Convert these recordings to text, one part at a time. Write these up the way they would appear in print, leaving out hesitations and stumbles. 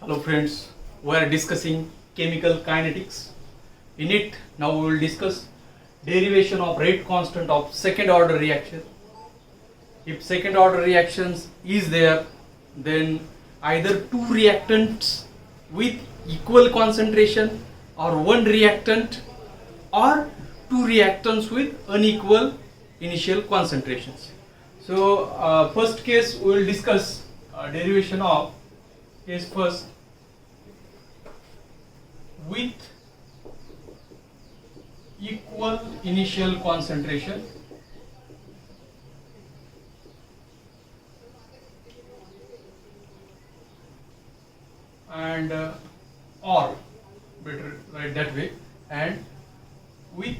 Hello friends, we are discussing chemical kinetics. In it, now we will discuss derivation of rate constant of second order reaction. If second order reactions is there, then either two reactants with equal concentration, or one reactant, or two reactants with unequal initial concentrations. So first case we will discuss derivation of case first with equal initial concentration and or better write that way, and with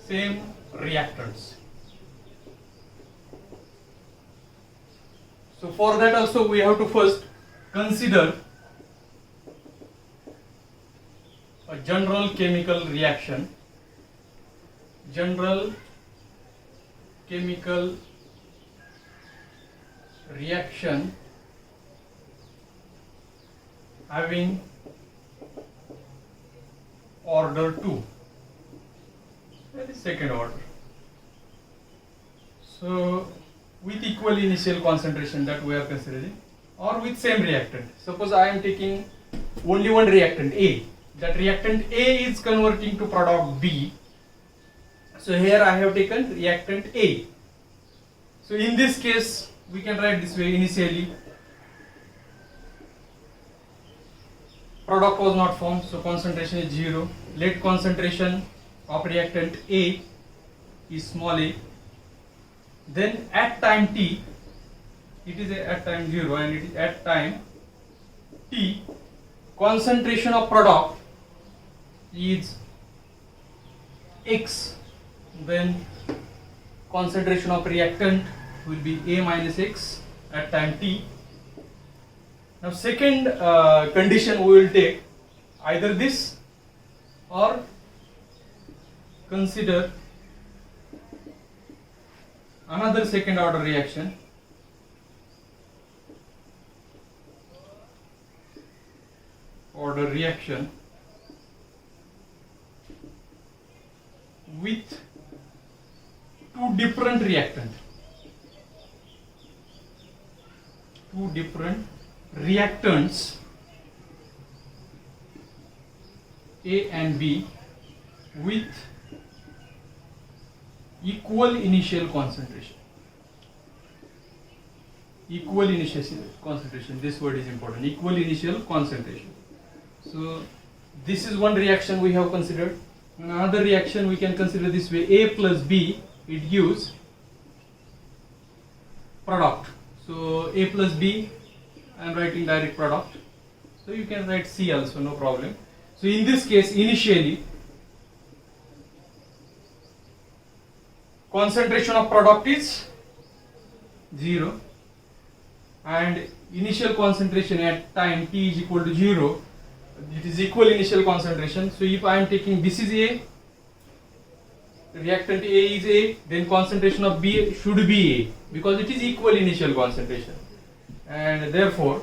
same reactants. So for that also we have to first consider a general chemical reaction. General chemical reaction having order 2, that is second order. So with equal initial concentration that we are considering, or with same reactant. Suppose I am taking only one reactant A. That reactant A is converting to product B. So here I have taken reactant A. So in this case we can write this way: initially product was not formed, so concentration is 0. Let concentration of reactant A is small a. Then at time t, it is at time 0 and it is at time t, concentration of product is x, then concentration of reactant will be A minus x at time t. Now second condition we will take either this, or consider another second order reaction with two different reactants A and B with equal initial concentration. Equal initial concentration, this word is important, equal initial concentration. So this is one reaction we have considered. Another reaction we can consider this way: A plus B, it gives product. So A plus B, I am writing direct product, so you can write C also, no problem. So in this case, initially concentration of product is 0 and initial concentration at time t is equal to 0, it is equal initial concentration. So if I am taking, this is A, reactant A is A, then concentration of B should be A, because it is equal initial concentration, and therefore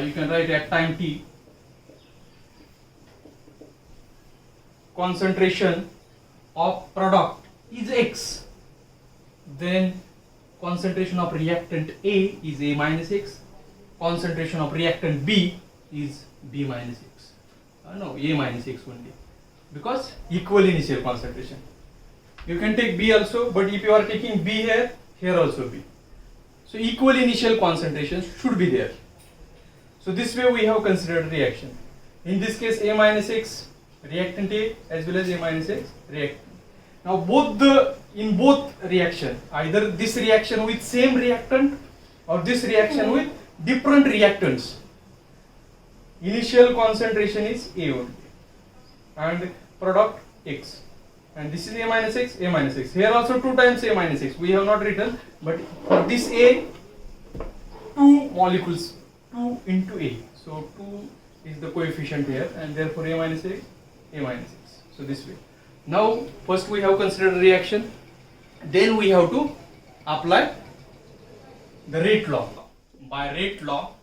you can write at time t concentration of product is x, then concentration of reactant A is A minus x, concentration of reactant B is B minus x. No, A minus x only, because equal initial concentration. You can take B also, but if you are taking B here, here also B. So equal initial concentration should be there. So this way we have considered reaction. In this case, A minus x reactant A as well as A minus x reactant. Now in both reaction, either this reaction with same reactant or this reaction with different reactants, initial concentration is A only and product x, and this is A minus x, A minus x. Here also 2 times A minus x, we have not written, but for this A, 2 molecules, 2 into A, so 2 is the coefficient here, and therefore A minus x, A minus x. So this way. Now first we have considered reaction, then we have to apply the rate law. By rate law,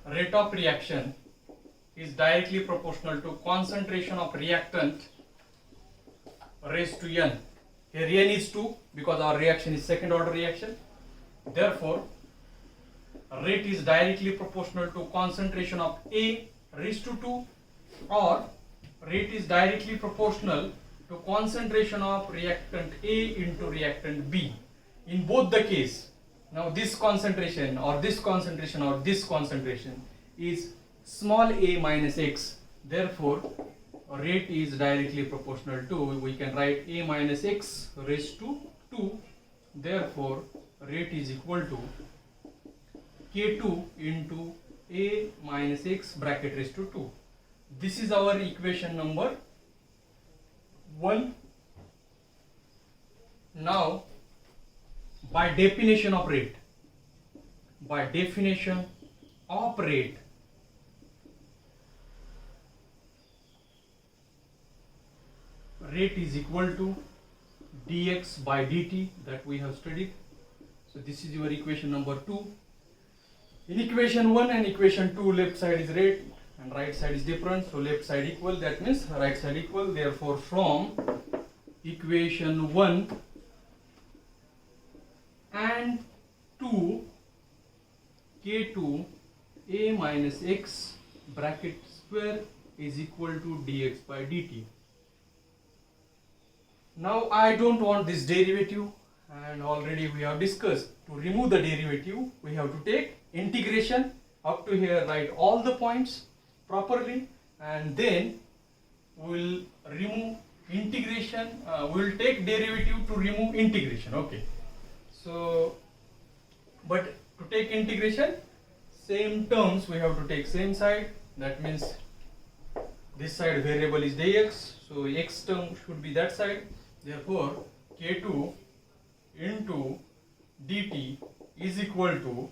rate of reaction is directly proportional to concentration of reactant raised to n. Here n is 2 because our reaction is second order reaction. Therefore, rate is directly proportional to concentration of A raised to 2, or rate is directly proportional to concentration of reactant A into reactant B. In both the case, now this concentration or this concentration or this concentration is small a minus x. Therefore, rate is directly proportional to, we can write a minus x raised to 2. Therefore, rate is equal to K2 into a minus x bracket raised to 2. This is our equation number 1. Now, by definition of rate, rate is equal to dx by dt that we have studied. So this is your equation number 2. In equation 1 and equation 2, left side is rate and right side is different. So left side equal, that means right side equal. Therefore, from equation 1 and 2, K2 a minus x bracket square is equal to dx by dt. Now I don't want this derivative, and already we have discussed, to remove the derivative we have to take integration up to here, write all the points properly, and then we will remove integration, we will take derivative to remove integration. Okay, so but to take integration, same terms we have to take same side. That means this side variable is dx, so x term should be that side. Therefore, K2 into dt is equal to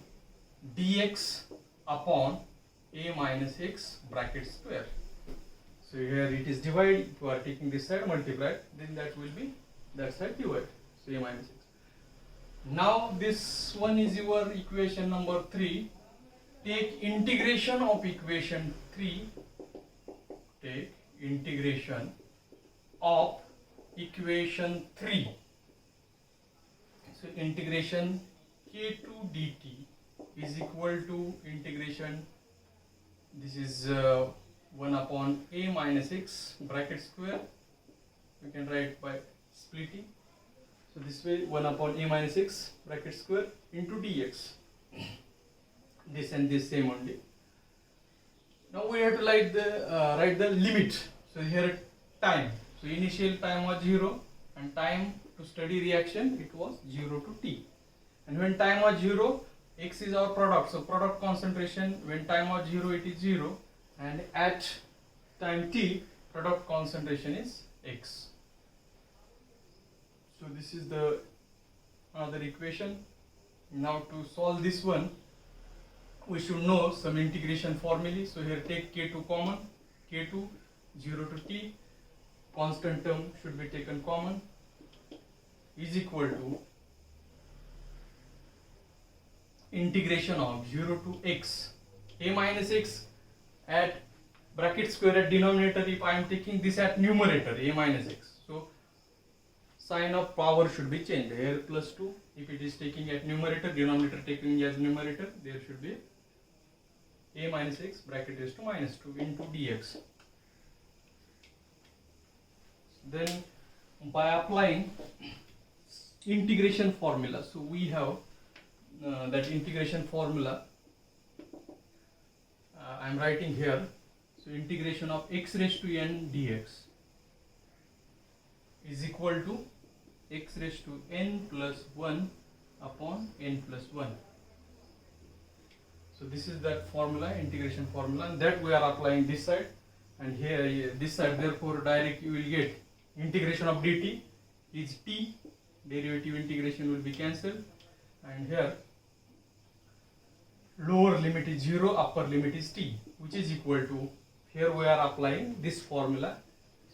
dx upon a minus x bracket square. So here it is divided. If you are taking this side multiplied, then that will be that side divided. So a minus x. Now this one is your equation number 3. Take integration of equation 3. Take integration of equation 3. So integration K2 dt is equal to integration, this is 1 upon a minus x bracket square. We can write by splitting. So this way 1 upon a minus x bracket square into dx. This and this same only. Now we have to write the limit. So here time. So initial time was 0 and time to study reaction it was 0 to t. And when time was 0, x is our product. So product concentration, when time was 0 it is 0, and at time t product concentration is x. So this is the another equation. Now to solve this one, we should know some integration formulae. So here take K2 common, K2 0 to t, constant term should be taken common, is equal to integration of 0 to x, a minus x at bracket square at denominator. If I am taking this at numerator, a minus x, so sign of power should be changed. Here plus 2, if it is taking at numerator, denominator taking as numerator, there should be a minus x bracket raised to minus 2 into dx. Then by applying integration formula, so we have that integration formula I am writing here. So integration of x raised to n dx is equal to x raised to n plus 1 upon n plus 1. So this is that formula, integration formula, and that we are applying this side and here this side. Therefore direct you will get integration of dt is t, derivative integration will be cancelled, and here lower limit is 0, upper limit is t, which is equal to here we are applying this formula.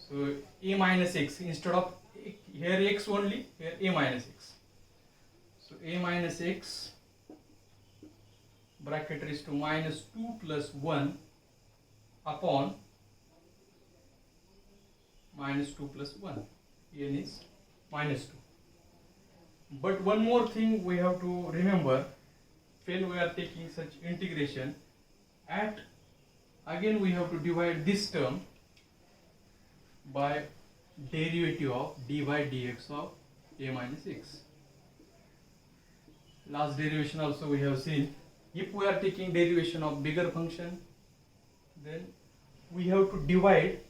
So a minus x, instead of here x only, here a minus x. So a minus x bracket raised to minus 2 plus 1 upon minus 2 plus 1. n is minus 2. But one more thing we have to remember when we are taking such integration, again we have to divide this term by derivative of dy dx of a minus x. Last derivation also we have seen, if we are taking derivation of bigger function, then we have to divide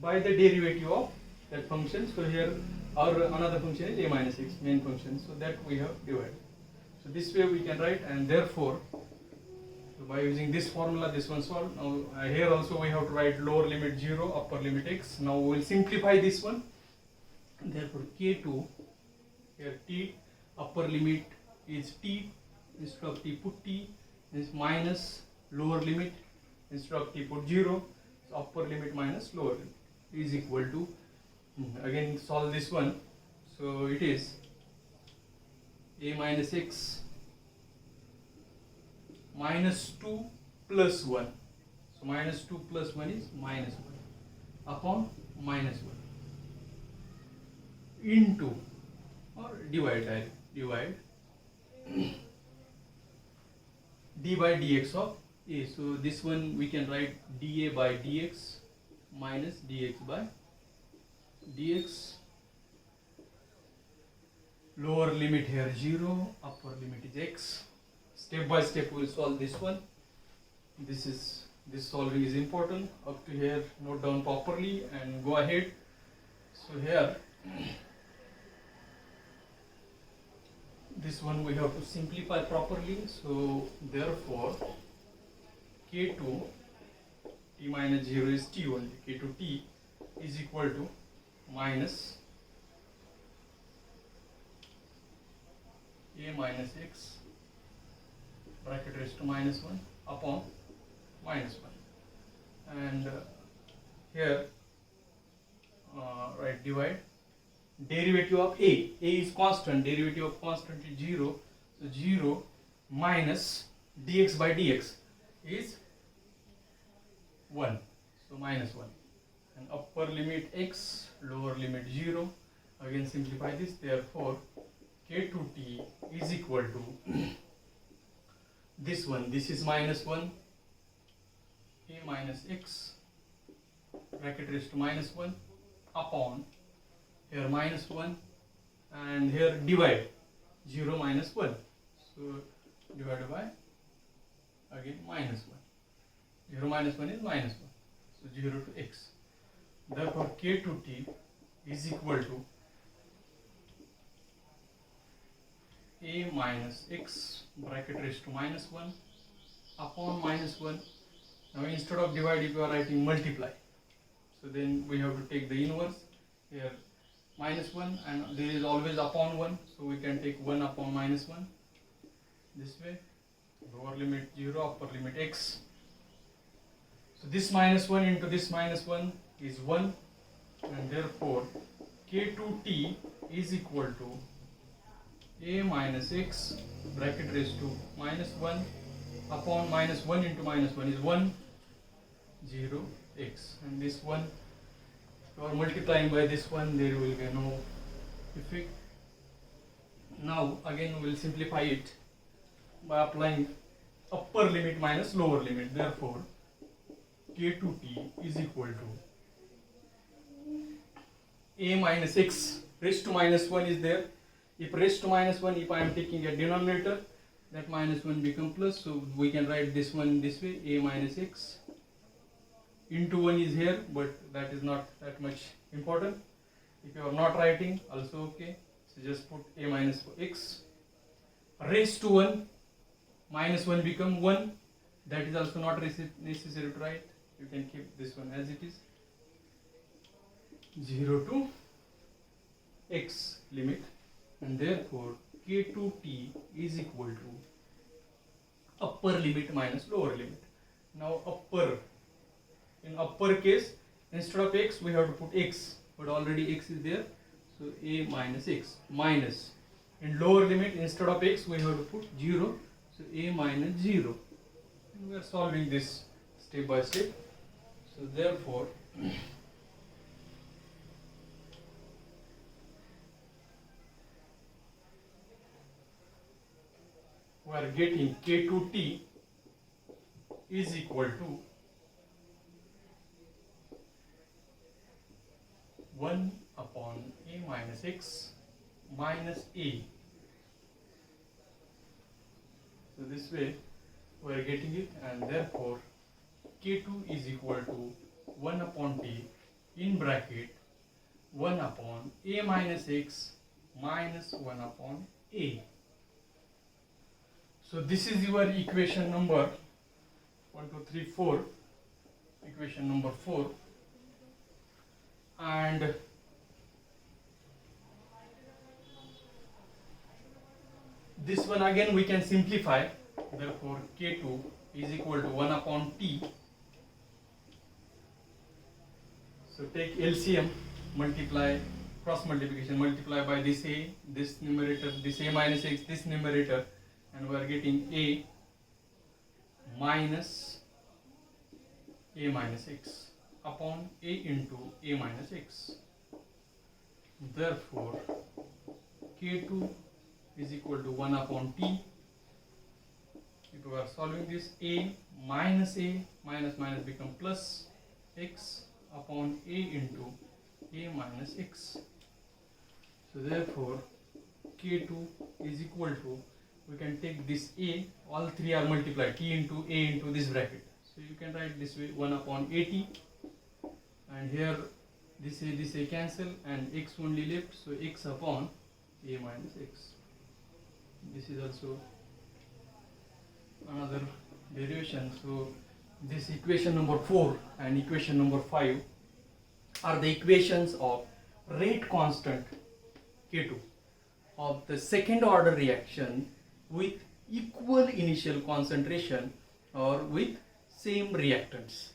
by the derivative of that function. So here our another function is a minus x, main function, so that we have divided. So this way we can write, and therefore by using this formula this one solved. Now here also we have to write lower limit 0, upper limit x. Now we will simplify this one. Therefore k2, here t, upper limit is t, instead of t put t, is minus lower limit, instead of t put 0, so upper limit minus lower limit is equal to, again solve this one. So it is a minus x minus 2 plus 1. So minus 2 plus 1 is minus 1 upon minus 1 into, or divide d by dx of a. So this one we can write dA by dx minus dx by dx. Lower limit here 0, upper limit is x. Step by step we will solve this one. This solving is important. Up to here note down properly and go ahead. So here this one we have to simplify properly. So therefore k2 t minus 0 is t only, k2 t is equal to minus a minus x bracket raised to minus 1 upon minus 1, and here right, divide derivative of a is constant, derivative of constant is 0, so 0 minus dx by dx is 1, so minus 1, and upper limit x, lower limit 0. Again simplify this, therefore k2t is equal to this one, this is minus 1, a minus x bracket raised to minus 1 upon here minus 1, and here divide 0 minus 1, so divided by again minus 1, 0 minus 1 is minus 1, so 0 to x. Therefore k2t is equal to a minus x bracket raised to minus 1 upon minus 1. Now instead of divide, if you are writing multiply, so then we have to take the inverse. Here minus 1, and there is always upon 1, so we can take 1 upon minus 1 this way. Lower limit 0, upper limit x. So this minus 1 into this minus 1 is 1, and therefore k2t is equal to a minus x bracket raised to minus 1 upon minus 1 into minus 1 is 1, 0 x, and this one, if you are multiplying by this one, there will be no effect. Now again we will simplify it by applying upper limit minus lower limit. Therefore k2t is equal to a minus x raised to minus 1 is there. If raised to minus 1, if I am taking a denominator, that minus 1 become plus, so we can write this one this way, a minus x into 1 is here, but that is not that much important. If you are not writing, also okay, so just put a minus x raised to 1, minus 1 become 1, that is also not necessary to write, you can keep this one as it is, 0 to x limit, and therefore k2t is equal to upper limit minus lower limit. Now in upper case, instead of x we have to put x, but already x is there, so a minus x minus. In lower limit, instead of x we have to put 0, so a minus 0. And we are solving this step by step. So therefore we are getting k2t is equal to 1 upon a minus x minus a. So this way we are getting it, and therefore k2 is equal to 1 upon t in bracket 1 upon a minus x minus 1 upon a. So this is your equation number 1, 2, 3, 4, equation number 4, and this one again we can simplify. Therefore k2 is equal to 1 upon t. So take LCM, multiply, cross multiplication, multiply by this a, this numerator, this a minus x, this numerator, and we are getting a minus x upon a into a minus x. Therefore k2 is equal to 1 upon t. If we are solving this, a minus become plus x upon a into a minus x. So therefore k2 is equal to, we can take this a, all three are multiplied, t into a into this bracket. So you can write this way, 1 upon at, and here this a cancel, and x only left, so x upon a minus x. This is also another derivation. So this equation number 4 and equation number 5 are the equations of rate constant k2 of the second order reaction with equal initial concentration or with same reactants.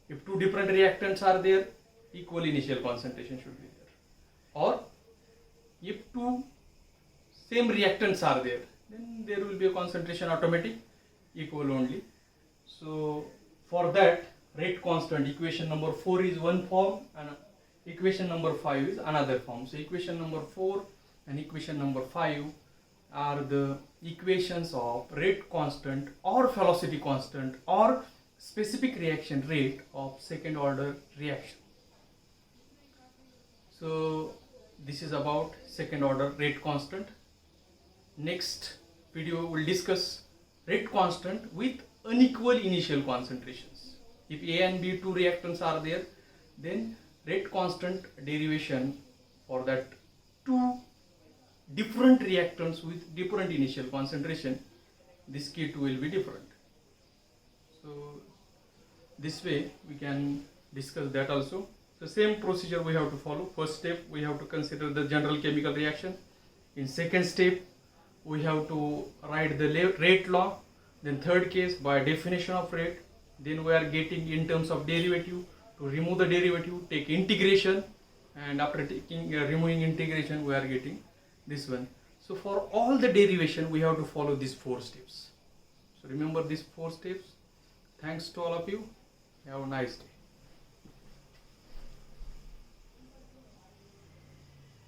If two different reactants are there, equal initial concentration should be there. Or if two same reactants are there, then there will be a concentration automatic equal only. So for that, rate constant, equation number 4 is one form and equation number 5 is another form. So equation number 4 and equation number 5 are the equations of rate constant or velocity constant or specific reaction rate of second order reaction. So this is about second order rate constant. Next video will discuss rate constant with unequal initial concentrations. If A and B two reactants are there, then rate constant derivation for that two different reactants with different initial concentration, this K2 will be different. So this way we can discuss that also. The same procedure we have to follow. First step, we have to consider the general chemical reaction. In second step, we have to write the rate law. Then third case, by definition of rate. Then we are getting in terms of derivative. To remove the derivative, take integration, and after taking removing integration, we are getting this one. So for all the derivation, we have to follow these 4 steps. So remember these 4 steps. Thanks to all of you. Have a nice day.